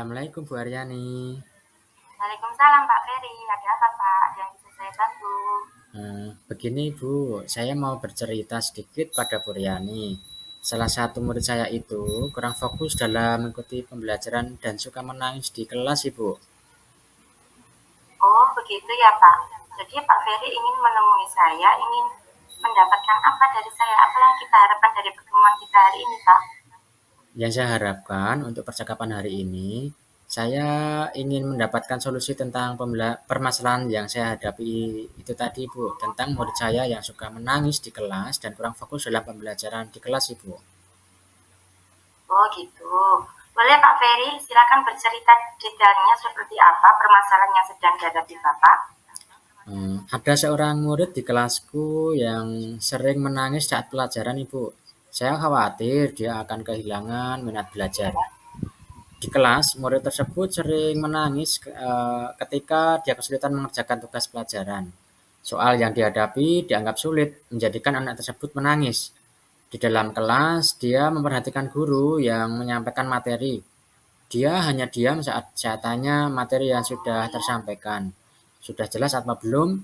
Assalamualaikum Bu Aryani. Waalaikumsalam Pak Ferry, ada apa Pak? Ada yang bisa saya bantu? Begini Bu, saya mau bercerita sedikit pada Bu Aryani. Salah satu murid saya itu kurang fokus dalam mengikuti pembelajaran dan suka menangis di kelas Ibu. Oh begitu ya Pak. Jadi Pak Ferry ingin menemui saya, ingin mendapatkan apa dari saya? Apa yang kita harapkan dari pertemuan kita hari ini Pak? Yang saya harapkan untuk percakapan hari ini, saya ingin mendapatkan solusi tentang permasalahan yang saya hadapi itu tadi Bu, tentang murid saya yang suka menangis di kelas dan kurang fokus dalam pembelajaran di kelas Ibu. Oh gitu. Boleh Pak Ferry, silakan bercerita detailnya seperti apa permasalahan yang sedang dihadapi Bapak. Ada seorang murid di kelasku yang sering menangis saat pelajaran, Ibu. Saya khawatir dia akan kehilangan minat belajar. Di kelas, murid tersebut sering menangis ketika dia kesulitan mengerjakan tugas pelajaran. Soal yang dihadapi dianggap sulit, menjadikan anak tersebut menangis. Di dalam kelas, dia memperhatikan guru yang menyampaikan materi. Dia hanya diam saat saya tanya materi yang sudah tersampaikan. Sudah jelas apa belum?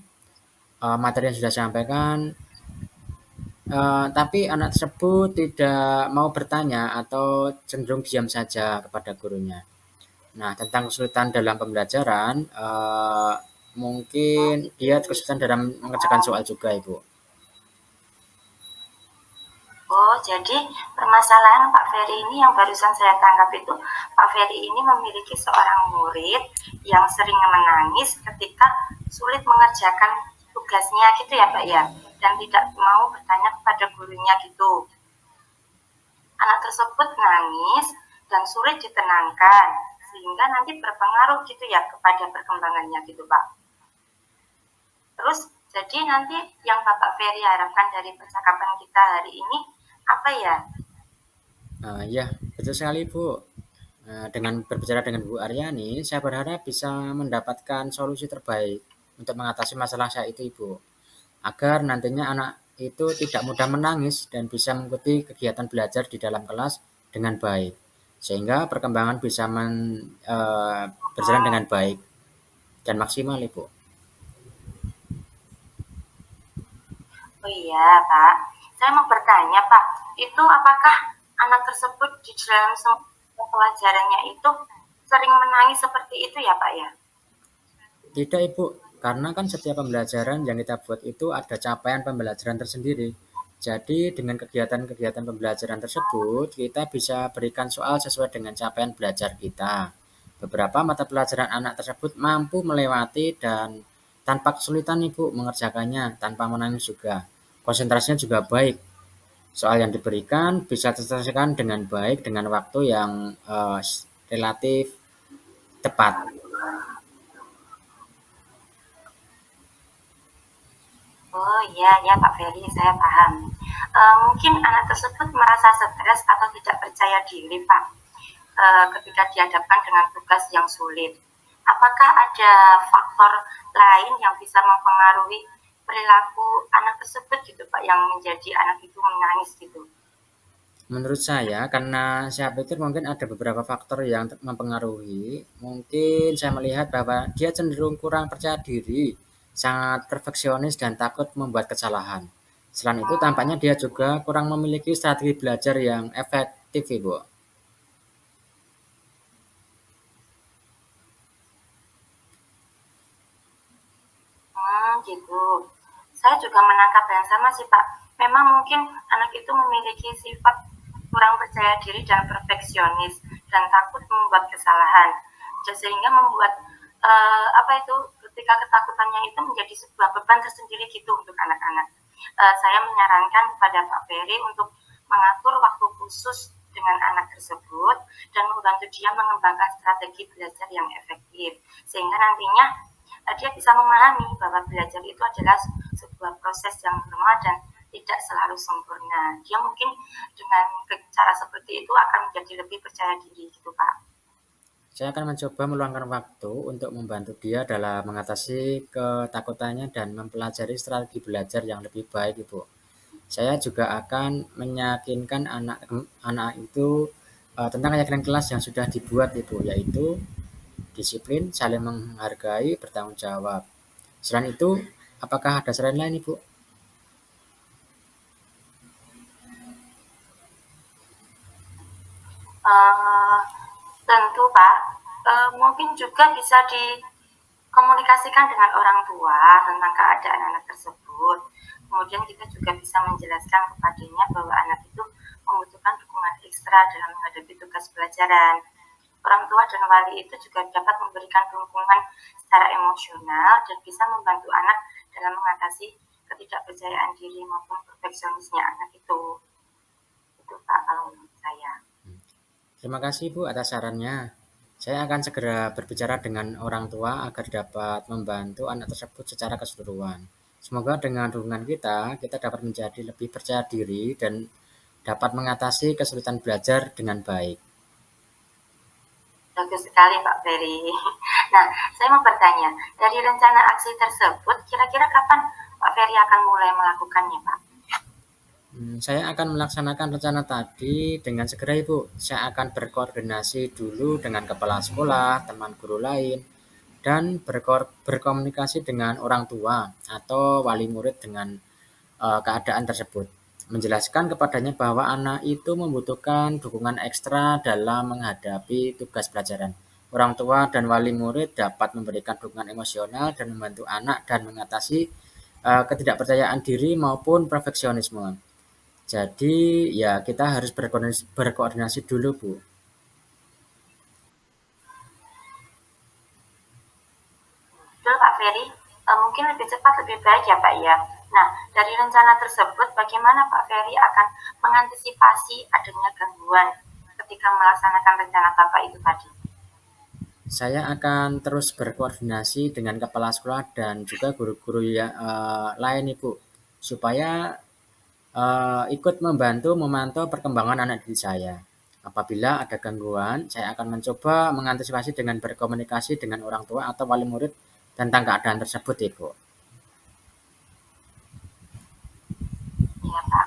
Materi yang sudah disampaikan, tapi anak tersebut tidak mau bertanya atau cenderung diam saja kepada gurunya. Nah, tentang kesulitan dalam pembelajaran, mungkin dia kesulitan dalam mengerjakan soal juga, Ibu. Oh, jadi permasalahan Pak Ferry ini yang barusan saya tangkap itu, Pak Ferry ini memiliki seorang murid yang sering menangis ketika sulit mengerjakan tugasnya gitu ya Pak ya, dan tidak mau bertanya kepada gurunya gitu. Anak tersebut nangis dan sulit ditenangkan, sehingga nanti berpengaruh gitu ya kepada perkembangannya gitu Pak. Terus, jadi nanti yang Bapak Ferry harapkan dari percakapan kita hari ini, apa ya? Ya, betul sekali, Bu. Dengan berbicara dengan Bu Aryani, saya berharap bisa mendapatkan solusi terbaik untuk mengatasi masalah saya itu, Ibu. Agar nantinya anak itu tidak mudah menangis dan bisa mengikuti kegiatan belajar di dalam kelas dengan baik. Sehingga perkembangan bisa berjalan dengan baik dan maksimal, Ibu. Oh iya, Pak. Saya mau bertanya, Pak. Itu apakah anak tersebut di dalam pelajarannya itu sering menangis seperti itu ya, Pak ya? Tidak, Ibu, karena kan setiap pembelajaran yang kita buat itu ada capaian pembelajaran tersendiri. Jadi dengan kegiatan-kegiatan pembelajaran tersebut, kita bisa berikan soal sesuai dengan capaian belajar kita. Beberapa mata pelajaran anak tersebut mampu melewati dan tanpa kesulitan Ibu mengerjakannya, tanpa menangis juga. Konsentrasinya juga baik. Soal yang diberikan bisa diselesaikan dengan baik dengan waktu yang relatif tepat. Oh iya, ya Pak Ferry, saya paham. Mungkin anak tersebut merasa stres atau tidak percaya diri, Pak, ketika dihadapkan dengan tugas yang sulit. Apakah ada faktor lain yang bisa mempengaruhi perilaku anak tersebut gitu, Pak, yang menjadi anak itu menangis gitu? Menurut saya, karena saya pikir mungkin ada beberapa faktor yang mempengaruhi. Mungkin saya melihat bahwa dia cenderung kurang percaya diri, sangat perfeksionis dan takut membuat kesalahan. Selain itu, tampaknya dia juga kurang memiliki strategi belajar yang efektif, Ibu. Gitu. Saya juga menangkap yang sama sih Pak. Memang mungkin anak itu memiliki sifat kurang percaya diri dan perfeksionis dan takut membuat kesalahan. Sehingga membuat apa itu ketika ketakutannya itu menjadi sebuah beban tersendiri gitu untuk anak-anak. Saya menyarankan kepada Pak Ferry untuk mengatur waktu khusus dengan anak tersebut dan membantu dia mengembangkan strategi belajar yang efektif sehingga nantinya dia bisa memahami bahwa belajar itu adalah sebuah proses yang normal dan tidak selalu sempurna. Dia mungkin dengan cara seperti itu akan menjadi lebih percaya diri gitu Pak. Saya akan mencoba meluangkan waktu untuk membantu dia dalam mengatasi ketakutannya dan mempelajari strategi belajar yang lebih baik, Ibu. Saya juga akan meyakinkan anak anak itu tentang keyakinan kelas yang sudah dibuat Ibu, yaitu disiplin, saling menghargai, bertanggung jawab. Selain itu, apakah ada selain lain Ibu? Eh, Tentu Pak, mungkin juga bisa dikomunikasikan dengan orang tua tentang keadaan anak tersebut. Kemudian kita juga bisa menjelaskan kepadanya bahwa anak itu membutuhkan dukungan ekstra dalam menghadapi tugas pelajaran. Orang tua dan wali itu juga dapat memberikan dukungan secara emosional dan bisa membantu anak dalam mengatasi ketidakpercayaan diri maupun perfeksionisnya anak itu. Itu Pak kalau menurut saya. Terima kasih Bu atas sarannya. Saya akan segera berbicara dengan orang tua agar dapat membantu anak tersebut secara keseluruhan. Semoga dengan dukungan kita, kita dapat menjadi lebih percaya diri dan dapat mengatasi kesulitan belajar dengan baik. Bagus sekali Pak Ferry. Nah, saya mau bertanya, dari rencana aksi tersebut, kira-kira kapan Pak Ferry akan mulai melakukannya, Pak? Saya akan melaksanakan rencana tadi dengan segera Ibu. Saya akan berkoordinasi dulu dengan kepala sekolah, teman guru lain, dan berkomunikasi dengan orang tua atau wali murid dengan keadaan tersebut. Menjelaskan kepadanya bahwa anak itu membutuhkan dukungan ekstra dalam menghadapi tugas pelajaran. Orang tua dan wali murid dapat memberikan dukungan emosional dan membantu anak dan mengatasi ketidakpercayaan diri maupun perfeksionisme. Jadi ya kita harus berkoordinasi dulu Bu. Betul Pak Ferry, mungkin lebih cepat lebih baik ya Pak ya. Nah, dari rencana tersebut, bagaimana Pak Ferry akan mengantisipasi adanya gangguan ketika melaksanakan rencana Bapak itu tadi? Saya akan terus berkoordinasi dengan kepala sekolah dan juga guru-guru yang lain Ibu, supaya ikut membantu memantau perkembangan anak didik saya. Apabila ada gangguan, saya akan mencoba mengantisipasi dengan berkomunikasi dengan orang tua atau wali murid tentang keadaan tersebut Ibu. Iya Pak.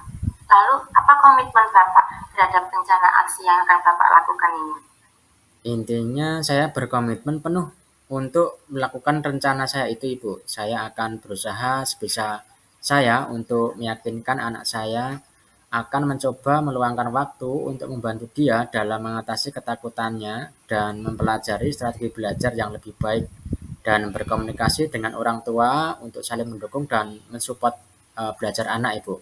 Lalu, apa komitmen Bapak terhadap rencana aksi yang akan Bapak lakukan ini? Intinya saya berkomitmen penuh untuk melakukan rencana saya itu Ibu. Saya akan berusaha sebisa saya untuk meyakinkan anak saya akan mencoba meluangkan waktu untuk membantu dia dalam mengatasi ketakutannya dan mempelajari strategi belajar yang lebih baik dan berkomunikasi dengan orang tua untuk saling mendukung dan mensupport belajar anak Ibu.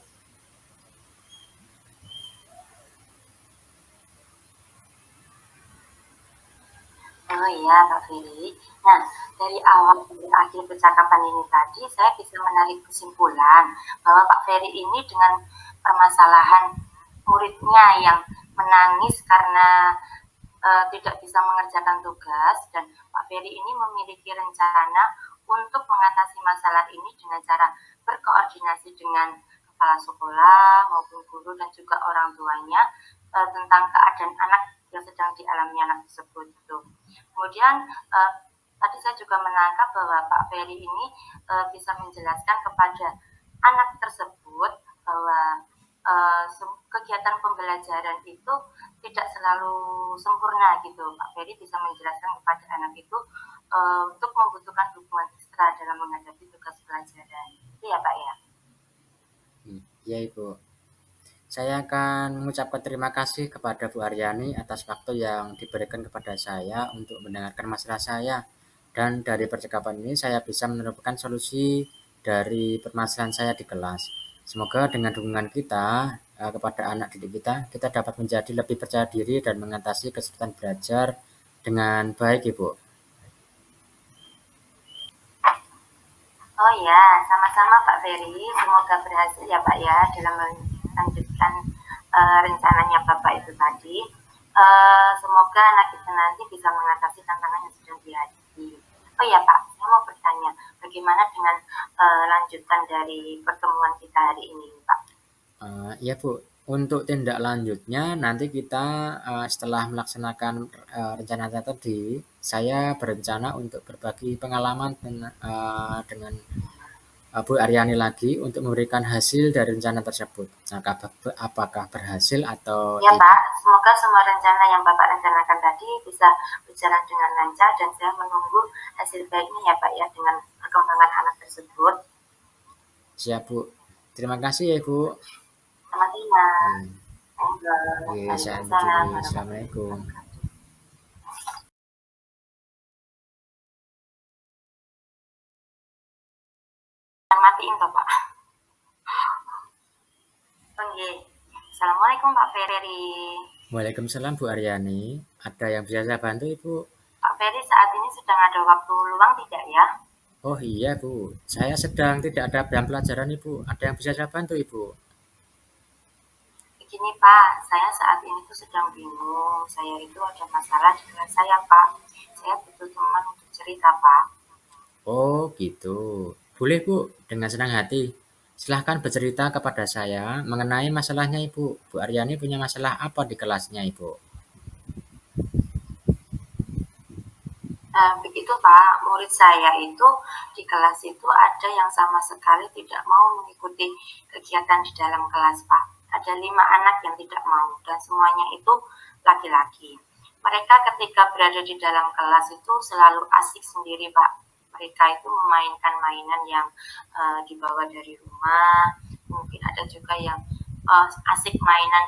Oh iya, Pak Ferry. Nah, dari awal sampai akhir percakapan ini tadi, saya bisa menarik kesimpulan bahwa Pak Ferry ini dengan permasalahan muridnya yang menangis karena tidak bisa mengerjakan tugas, dan Pak Ferry ini memiliki rencana untuk mengatasi masalah ini dengan cara berkoordinasi dengan kepala sekolah maupun guru dan juga orang tuanya tentang keadaan anak yang sedang dialami anak tersebut. Gitu. Kemudian tadi saya juga menangkap bahwa Pak Ferry ini bisa menjelaskan kepada anak tersebut bahwa kegiatan pembelajaran itu tidak selalu sempurna gitu. Pak Ferry bisa menjelaskan kepada anak itu untuk membutuhkan dukungan ekstra dalam menghadapi tugas pelajaran. Itu ya Pak ya. Ya Ibu. Saya akan mengucapkan terima kasih kepada Bu Aryani atas waktu yang diberikan kepada saya untuk mendengarkan masalah saya. Dan dari percakapan ini saya bisa menemukan solusi dari permasalahan saya di kelas. Semoga dengan dukungan kita kepada anak didik kita, kita dapat menjadi lebih percaya diri dan mengatasi kesulitan belajar dengan baik, Ibu. Oh ya, sama-sama Pak Ferry. Semoga berhasil ya Pak ya dalam melanjutkan rencananya Bapak itu tadi. Semoga anak kita nanti bisa mengatasi tantangan yang sedang dihadapi. Oh ya Pak, saya mau bertanya, bagaimana dengan lanjutan dari pertemuan kita hari ini Pak? Ya Bu, untuk tindak lanjutnya nanti kita setelah melaksanakan rencana tadi, saya berencana untuk berbagi pengalaman dengan Bu Aryani lagi untuk memberikan hasil dari rencana tersebut. Nah, apakah berhasil atau Ya Pak, tidak? semoga semua rencana yang Bapak rencanakan tadi bisa berjalan dengan lancar dan saya menunggu hasil baiknya ya Pak ya dengan perkembangan anak tersebut. Siap, Bu. Terima kasih ya, Bu. Sama-sama. Iya. Monggo. Oke, saya undur Waalaikumsalam diri. warahmatullahi Assalamualaikum. wabarakatuh. Matiin toh Pak. Oke. Assalamualaikum Pak Ferry. Waalaikumsalam, Bu Aryani. Ada yang bisa saya bantu, Ibu? Pak Ferry saat ini sedang ada waktu luang tidak ya? Oh iya, Bu. Saya sedang tidak ada jam pelajaran, Ibu. Ada yang bisa saya bantu, Ibu? Begini Pak, saya saat ini tuh sedang bingung. Saya itu ada masalah di kelas saya Pak. Saya butuh teman untuk cerita Pak. Oh gitu. Boleh, Bu. Dengan senang hati. Silahkan bercerita kepada saya mengenai masalahnya, Ibu. Bu Aryani punya masalah apa di kelasnya, Ibu? Begitu Pak, murid saya itu di kelas itu ada yang sama sekali tidak mau mengikuti kegiatan di dalam kelas Pak. Ada 5 anak yang tidak mau dan semuanya itu laki-laki. Mereka ketika berada di dalam kelas itu selalu asik sendiri Pak. Mereka itu memainkan mainan yang dibawa dari rumah. Mungkin ada juga yang asik mainan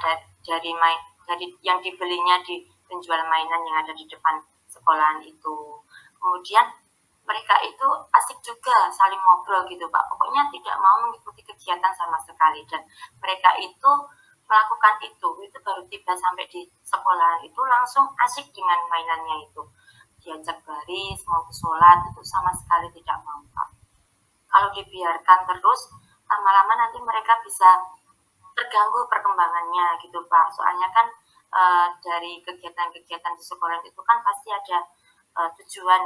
dari yang dibelinya di penjual mainan yang ada di depan sekolahan itu. Kemudian mereka itu asik juga saling ngobrol gitu Pak. Pokoknya tidak mau mengikuti kegiatan sama sekali dan mereka itu melakukan itu baru tiba sampai di sekolahan itu langsung asik dengan mainannya itu. Diajak baris, mau sholat itu sama sekali tidak mau Pak. Kalau dibiarkan terus lama-lama nanti mereka bisa terganggu perkembangannya gitu Pak. Soalnya kan dari kegiatan-kegiatan di sekolah itu kan pasti ada tujuan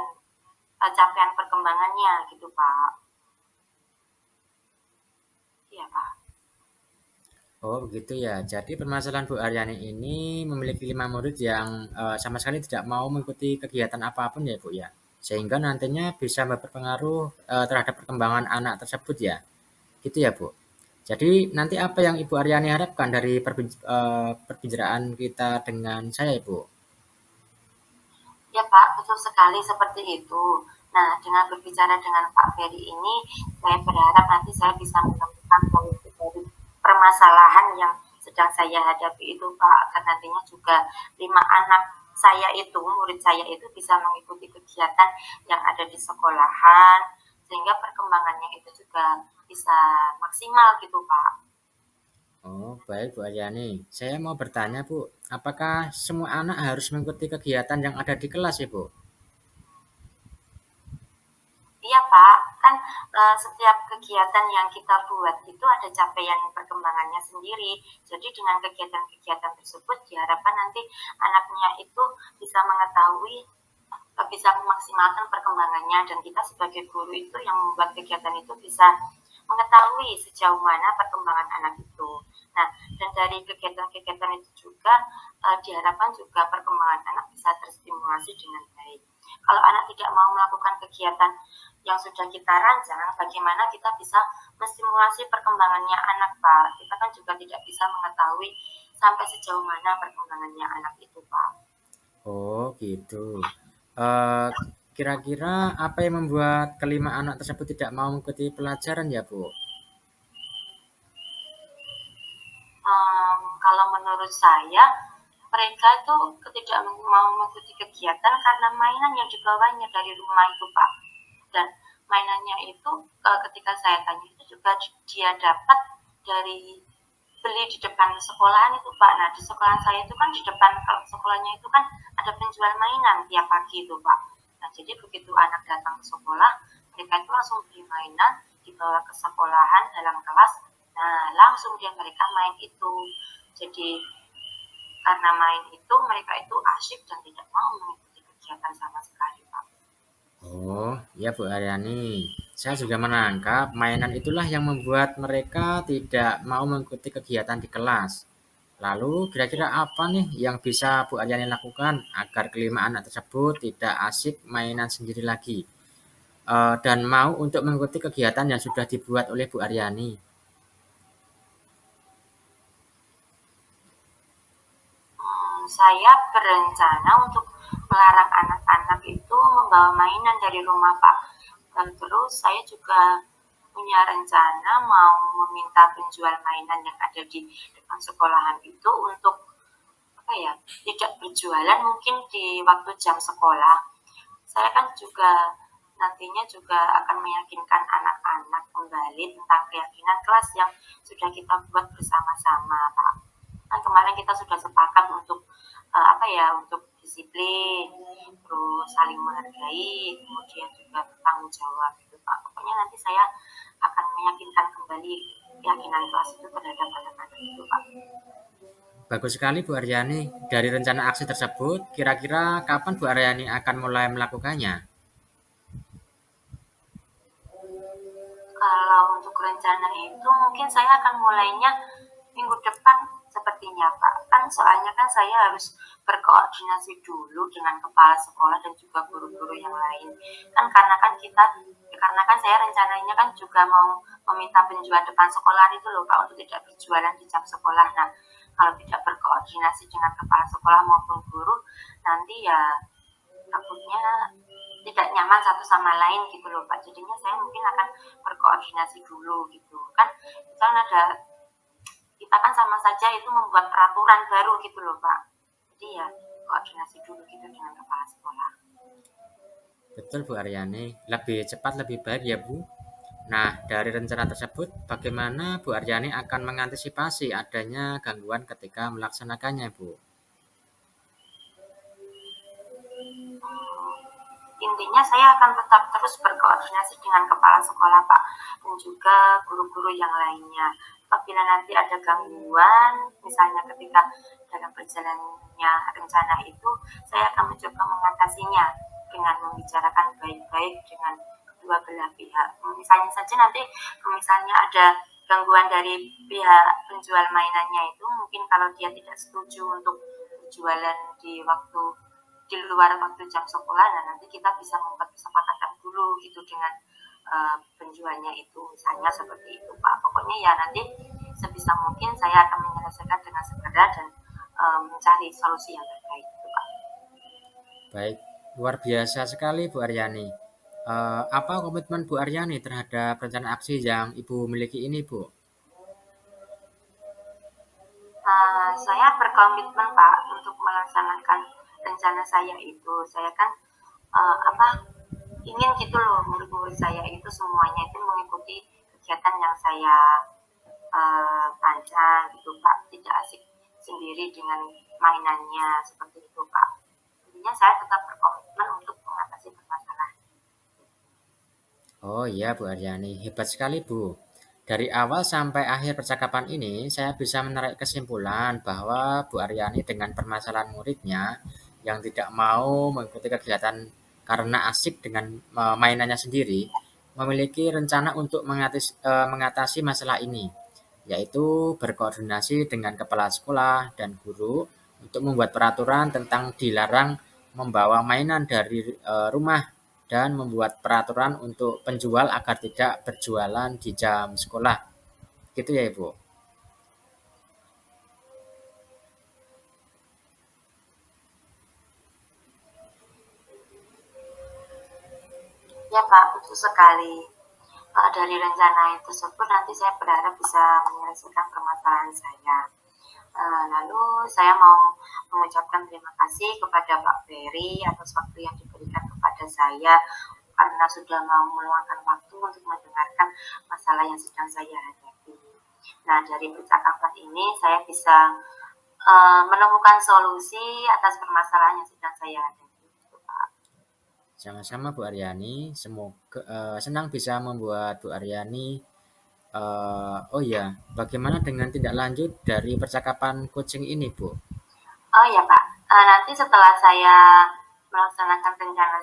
capaian perkembangannya gitu Pak. Iya Pak. Oh begitu ya. Jadi permasalahan Bu Aryani ini memiliki 5 murid yang sama sekali tidak mau mengikuti kegiatan apapun ya Bu ya. Sehingga nantinya bisa berpengaruh terhadap perkembangan anak tersebut ya. Gitu ya Bu. Jadi nanti apa yang Ibu Aryani harapkan dari perbincangan kita dengan saya Ibu? Ya Pak, betul sekali seperti itu. Nah, dengan berbicara dengan Pak Ferry ini, saya berharap nanti saya bisa menemukan solusi dari permasalahan yang sedang saya hadapi itu Pak, agar nantinya juga 5 anak saya itu, murid saya itu bisa mengikuti kegiatan yang ada di sekolahan, sehingga perkembangannya itu juga bisa maksimal gitu Pak. Oh baik Bu Aryani. Saya mau bertanya Bu, apakah semua anak harus mengikuti kegiatan yang ada di kelas Ibu? Iya Pak, kan setiap kegiatan yang kita buat itu ada capaian perkembangannya sendiri. Jadi dengan kegiatan-kegiatan tersebut diharapkan nanti anaknya itu bisa mengetahui, bisa memaksimalkan perkembangannya dan kita sebagai guru itu yang membuat kegiatan itu bisa mengetahui sejauh mana perkembangan anak itu. Nah, dan dari kegiatan-kegiatan itu juga diharapkan juga perkembangan anak bisa terstimulasi dengan baik. Kalau anak tidak mau melakukan kegiatan yang sudah kita rancang, bagaimana kita bisa menstimulasi perkembangannya anak, Pak? Kita kan juga tidak bisa mengetahui sampai sejauh mana perkembangannya anak itu, Pak. Oh gitu. Eh, Kira-kira apa yang membuat kelima anak tersebut tidak mau mengikuti pelajaran ya Bu? Kalau menurut saya, mereka itu tidak mau mengikuti kegiatan karena mainan yang dibawanya dari rumah itu, Pak. Dan mainannya itu ketika saya tanya itu juga dia dapat dari beli di depan sekolahan itu Pak. Nah di sekolahan saya itu kan di depan sekolahnya itu kan ada penjual mainan tiap pagi itu Pak. Nah jadi begitu anak datang ke sekolah, mereka itu langsung beli mainan, dibawa ke sekolahan dalam kelas. Nah langsung dia mereka main itu. Jadi karena main itu mereka itu asyik dan tidak mau mengikuti kegiatan sama sekali Pak. Oh, ya Bu Aryani. Saya juga menangkap mainan itulah yang membuat mereka tidak mau mengikuti kegiatan di kelas. Lalu kira-kira apa nih yang bisa Bu Aryani lakukan agar kelima anak tersebut tidak asik mainan sendiri lagi? dan mau untuk mengikuti kegiatan yang sudah dibuat oleh Bu Aryani? Saya berencana untuk melarang anak-anak itu membawa mainan dari rumah, Pak. Dan terus saya juga punya rencana mau meminta penjual mainan yang ada di depan sekolahan itu untuk apa ya, tidak berjualan mungkin di waktu jam sekolah. Saya kan juga nantinya juga akan meyakinkan anak-anak kembali tentang keyakinan kelas yang sudah kita buat bersama-sama, Pak. Kan kemarin kita sudah sepakat untuk apa ya, untuk disiplin, terus saling menghargai, kemudian juga bertanggung jawab gitu, Pak. Pokoknya nanti saya akan meyakinkan kembali keyakinan kelas itu terhadap anak-anak itu, Pak. Bagus sekali Bu Aryani. Dari rencana aksi tersebut, kira-kira kapan Bu Aryani akan mulai melakukannya? Kalau untuk rencana itu mungkin saya akan mulainya minggu depan sepertinya, Pak. Kan soalnya kan saya harus berkoordinasi dulu dengan kepala sekolah dan juga guru-guru yang lain. Karena kan saya rencananya kan juga mau meminta penjual depan sekolah itu loh, Pak, untuk tidak berjualan di jam sekolah. Nah, kalau tidak berkoordinasi dengan kepala sekolah maupun guru, nanti ya takutnya tidak nyaman satu sama lain gitu loh, Pak. Jadinya saya mungkin akan berkoordinasi dulu gitu kan. Kan ada, kita kan sama saja itu membuat peraturan baru gitu loh, Pak. Jadi ya koordinasi dulu gitu dengan kepala sekolah. Betul Bu Aryani, lebih cepat lebih baik ya Bu. Nah, dari rencana tersebut, bagaimana Bu Aryani akan mengantisipasi adanya gangguan ketika melaksanakannya Bu? Intinya saya akan tetap terus berkoordinasi dengan kepala sekolah, Pak, dan juga guru-guru yang lainnya. Apabila nanti ada gangguan, misalnya ketika dalam perjalanannya rencana itu, saya akan mencoba mengatasinya dengan membicarakan baik-baik dengan kedua belah pihak. Misalnya saja nanti, misalnya ada gangguan dari pihak penjual mainannya itu, mungkin kalau dia tidak setuju untuk berjualan di luar waktu jam sekolah, dan nanti kita bisa membuat kesepakatan dulu gitu dengan penjualnya itu, misalnya seperti itu, Pak. Pokoknya ya nanti sebisa mungkin saya akan menyelesaikan dengan segera dan mencari solusi yang terbaik itu, Pak. Baik, luar biasa sekali Bu Aryani. Apa komitmen Bu Aryani terhadap rencana aksi yang Ibu miliki ini Bu? Saya berkomitmen, Pak, untuk melaksanakan rencana saya itu. Saya kan apa, ingin gitu loh murid-murid saya itu semuanya itu mengikuti kegiatan yang saya panjang gitu, Pak, tidak asik sendiri dengan mainannya seperti itu, Pak. Intinya saya tetap berkomitmen untuk mengatasi permasalahan. Oh iya Bu Aryani, hebat sekali Bu. Dari awal sampai akhir percakapan ini, saya bisa menarik kesimpulan bahwa Bu Aryani dengan permasalahan muridnya yang tidak mau mengikuti kegiatan karena asik dengan mainannya sendiri, memiliki rencana untuk mengatasi masalah ini, yaitu berkoordinasi dengan kepala sekolah dan guru untuk membuat peraturan tentang dilarang membawa mainan dari rumah dan membuat peraturan untuk penjual agar tidak berjualan di jam sekolah. Gitu ya, Ibu. Ya, Pak, betul sekali. Dari rencana tersebut nanti saya berharap bisa menyelesaikan permasalahan saya. Lalu saya mau mengucapkan terima kasih kepada Pak Ferry atas waktu yang diberikan kepada saya karena sudah mau meluangkan waktu untuk mendengarkan masalah yang sedang saya hadapi. Nah, dari percakapan ini saya bisa menemukan solusi atas permasalahan yang sedang saya hadapi, gitu, Pak. Sama-sama Bu Aryani, semoga senang bisa membuat Bu Aryani. Oh ya, bagaimana dengan tindak lanjut dari percakapan coaching ini, Bu? Oh ya, Pak, nanti setelah saya melaksanakan rencana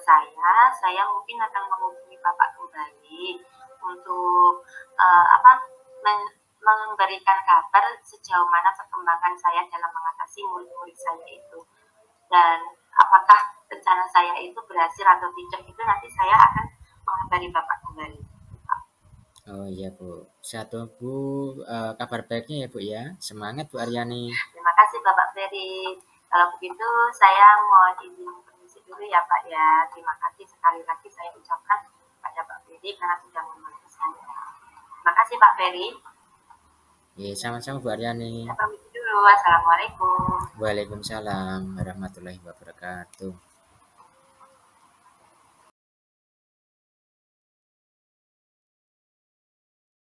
saya mungkin akan menghubungi Bapak kembali untuk apa, memberikan kabar sejauh mana perkembangan saya dalam mengatasi murid-murid saya itu. Dan apakah rencana saya itu berhasil atau tidak, itu nanti saya akan kabari Bapak kembali. Oh iya Bu, saya tunggu kabar baiknya ya Bu ya. Semangat Bu Aryani. Terima kasih Bapak Ferry. Kalau begitu saya mau izin permisi dulu ya Pak ya. Terima kasih sekali lagi saya ucapkan kepada Pak Ferry karena sudah membantu saya. Terima kasih Pak Ferry. Ya, sama-sama Bu Aryani. Saya permisi dulu. Assalamualaikum. Waalaikumsalam warahmatullahi wabarakatuh.